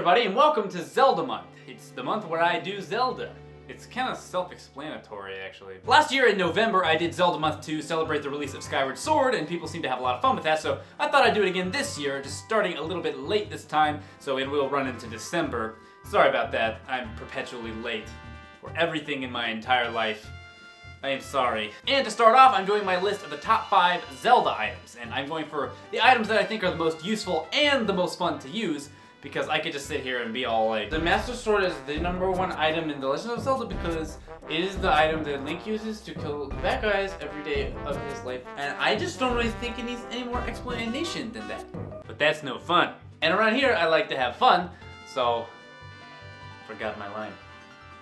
everybody, and welcome to Zelda Month. It's the month where I do Zelda. It's kind of self-explanatory, actually. Last year in November, I did Zelda Month to celebrate the release of Skyward Sword, and people seem to have a lot of fun with that, so I thought I'd do it again this year, just starting a little bit late this time, so it will run into December. Sorry about that, I'm perpetually late for everything in my entire life. I am sorry. And to start off, I'm doing my list of the top 5 Zelda items, and I'm going for the items that I think are the most useful and the most fun to use, because I could just sit here and be all like, the Master Sword is the #1 item in The Legend of Zelda because it is the item that Link uses to kill the bad guys every day of his life. And I just don't really think it needs any more explanation than that. But that's no fun. And around here, I like to have fun, so forgot my line.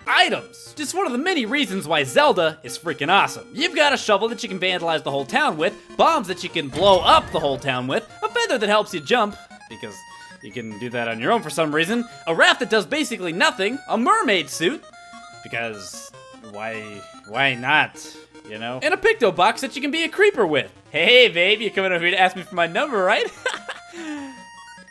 Items! Just one of the many reasons why Zelda is freaking awesome. You've got a shovel that you can vandalize the whole town with, bombs that you can blow up the whole town with, a feather that helps you jump, because you can do that on your own for some reason, a raft that does basically nothing, a mermaid suit, because why not, you know? And a picto box that you can be a creeper with. Hey babe, you're coming over here to ask me for my number, right?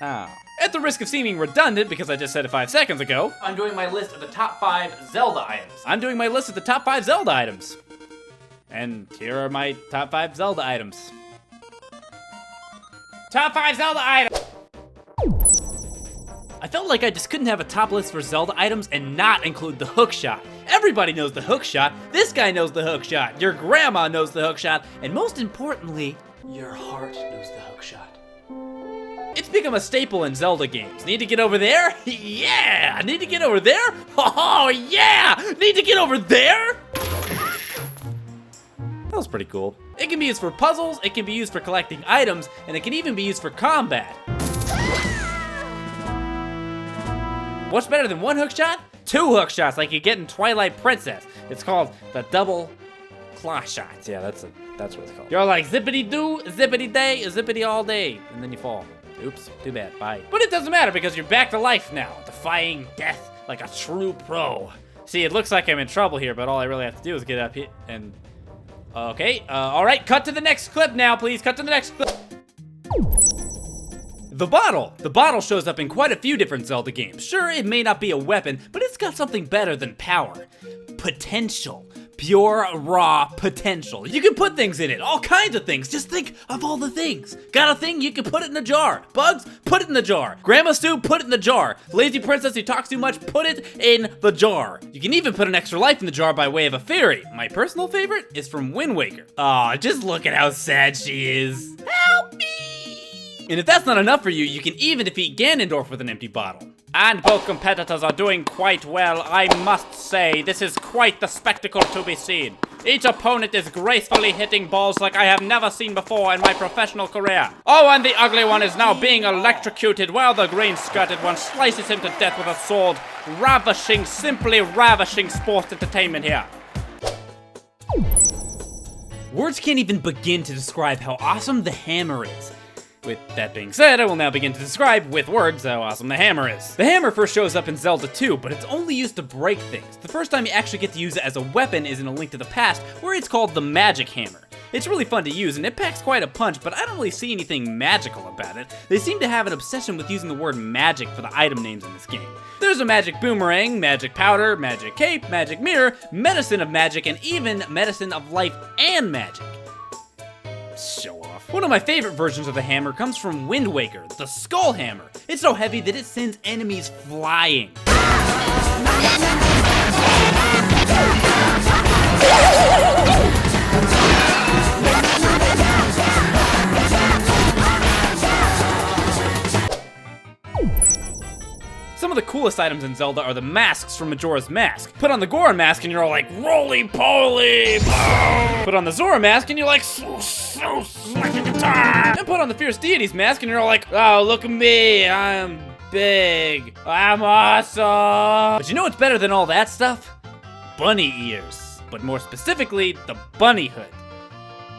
Oh. At the risk of seeming redundant, because I just said it 5 seconds ago, I'm doing my list of the top 5 Zelda items. I'm doing my list of the top 5 Zelda items. And here are my top 5 Zelda items. Top 5 Zelda items! I felt like I just couldn't have a top list for Zelda items and not include the hookshot. Everybody knows the hookshot. This guy knows the hookshot. Your grandma knows the hookshot. And most importantly, your heart knows the hookshot. It's become a staple in Zelda games. Need to get over there? Yeah! Need to get over there? Oh yeah! Need to get over there? That was pretty cool. It can be used for puzzles, it can be used for collecting items, and it can even be used for combat. What's better than one hookshot? 2 hookshots like you get in Twilight Princess. It's called the double claw shot. Yeah, that's what it's called. You're like zippity-doo, zippity-day, zippity all day, and then you fall. Oops, too bad, bye. But it doesn't matter because you're back to life now, defying death like a true pro. See, it looks like I'm in trouble here, but all I really have to do is get up here and... Okay, all right, cut to the next clip now, please. Cut to the next clip. The bottle. The bottle shows up in quite a few different Zelda games. Sure, it may not be a weapon, but it's got something better than power. Potential. Pure, raw potential. You can put things in it, all kinds of things. Just think of all the things. Got a thing, you can put it in a jar. Bugs, put it in the jar. Grandma Stew, put it in the jar. Lazy princess who talks too much, put it in the jar. You can even put an extra life in the jar by way of a fairy. My personal favorite is from Wind Waker. Aw, just look at how sad she is. Help me! And if that's not enough for you, you can even defeat Ganondorf with an empty bottle. And both competitors are doing quite well, I must say. This is quite the spectacle to be seen. Each opponent is gracefully hitting balls like I have never seen before in my professional career. Oh, and the ugly one is now being electrocuted while the green-skirted one slices him to death with a sword. Ravishing, simply ravishing sports entertainment here. Words can't even begin to describe how awesome the hammer is. With that being said, I will now begin to describe with words how awesome the hammer is. The hammer first shows up in Zelda 2, but it's only used to break things. The first time you actually get to use it as a weapon is in A Link to the Past, where it's called the Magic Hammer. It's really fun to use, and it packs quite a punch, but I don't really see anything magical about it. They seem to have an obsession with using the word magic for the item names in this game. There's a magic boomerang, magic powder, magic cape, magic mirror, medicine of magic, and even medicine of life and magic. Show off. One of my favorite versions of the hammer comes from Wind Waker, the Skull Hammer. It's so heavy that it sends enemies flying. Some of the coolest items in Zelda are the masks from Majora's Mask. Put on the Goron mask and you're all like, roly-poly, boom! Put on the Zora mask and you're like, so like a guitar! And put on the Fierce Deities mask and you're all like, oh, look at me, I'm big, I'm awesome! But you know what's better than all that stuff? Bunny ears. But more specifically, the bunny hood.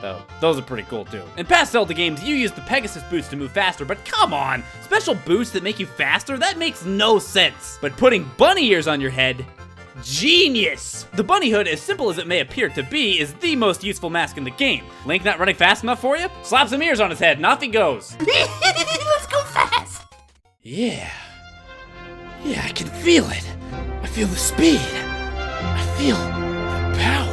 Though, those are pretty cool too. In past Zelda games, you use the Pegasus boots to move faster, but come on! Special boots that make you faster? That makes no sense! But putting bunny ears on your head, genius! The bunny hood, as simple as it may appear to be, is the most useful mask in the game. Link not running fast enough for you? Slap some ears on his head and off he goes. Let's go fast! Yeah. Yeah, I can feel it. I feel the speed. I feel the power.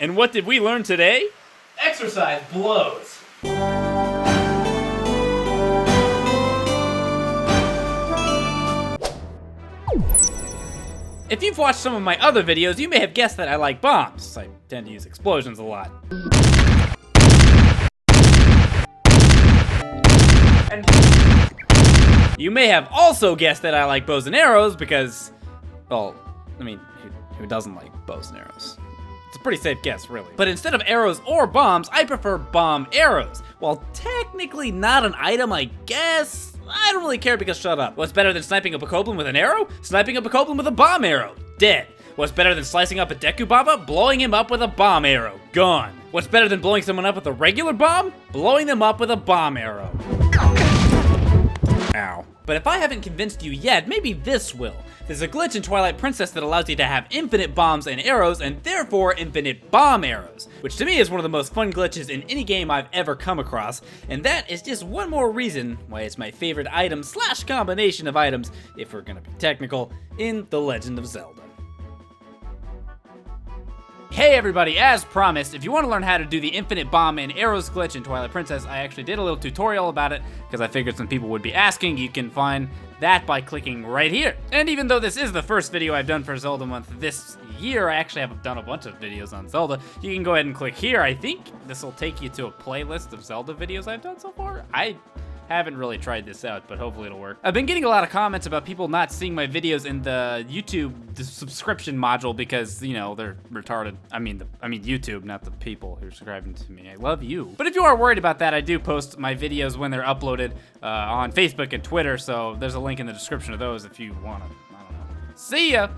And what did we learn today? Exercise blows. If you've watched some of my other videos, you may have guessed that I like bombs. I tend to use explosions a lot. And You may have also guessed that I like bows and arrows because, well, I mean, who doesn't like bows and arrows? It's a pretty safe guess, really. But instead of arrows or bombs, I prefer bomb arrows. While technically not an item, I guess, I don't really care because shut up. What's better than sniping a bokoblin with an arrow? Sniping a bokoblin with a bomb arrow. Dead. What's better than slicing up a Dekubaba? Blowing him up with a bomb arrow. Gone. What's better than blowing someone up with a regular bomb? Blowing them up with a bomb arrow. Ow. But if I haven't convinced you yet, maybe this will. There's a glitch in Twilight Princess that allows you to have infinite bombs and arrows, and therefore infinite bomb arrows, which to me is one of the most fun glitches in any game I've ever come across, and that is just one more reason why it's my favorite item / combination of items, if we're gonna be technical, in The Legend of Zelda. Hey everybody, as promised, if you want to learn how to do the infinite bomb and arrows glitch in Twilight Princess, I actually did a little tutorial about it because I figured some people would be asking. You can find that by clicking right here. And even though this is the first video I've done for Zelda Month this year, I actually have done a bunch of videos on Zelda. You can go ahead and click here. I think this will take you to a playlist of Zelda videos I've done so far. I haven't really tried this out, but hopefully it'll work. I've been getting a lot of comments about people not seeing my videos in the YouTube subscription module because, you know, they're retarded. I mean YouTube, not the people who are subscribing to me. I love you. But if you are worried about that, I do post my videos when they're uploaded on Facebook and Twitter, so there's a link in the description of those if you want to, I don't know. See ya!